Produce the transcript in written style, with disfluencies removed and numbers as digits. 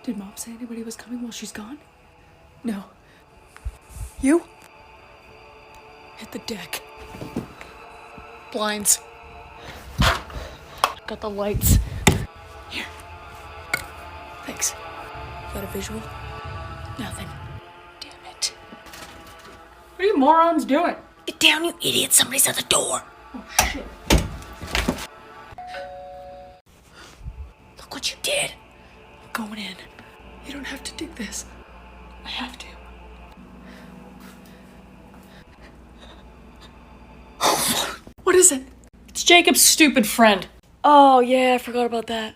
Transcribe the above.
Did Mom say anybody was coming while she's gone? No. You? Hit the deck. Blinds. Got the lights. Here. Thanks. Got a visual? Nothing. Damn it. What are you morons doing? Get down, you idiot. Somebody's at the door. Oh, shit. Look what you did. I'm going in. You don't have to dig this. I have to. What is it? It's Jacob's stupid friend. Oh, yeah, I forgot about that.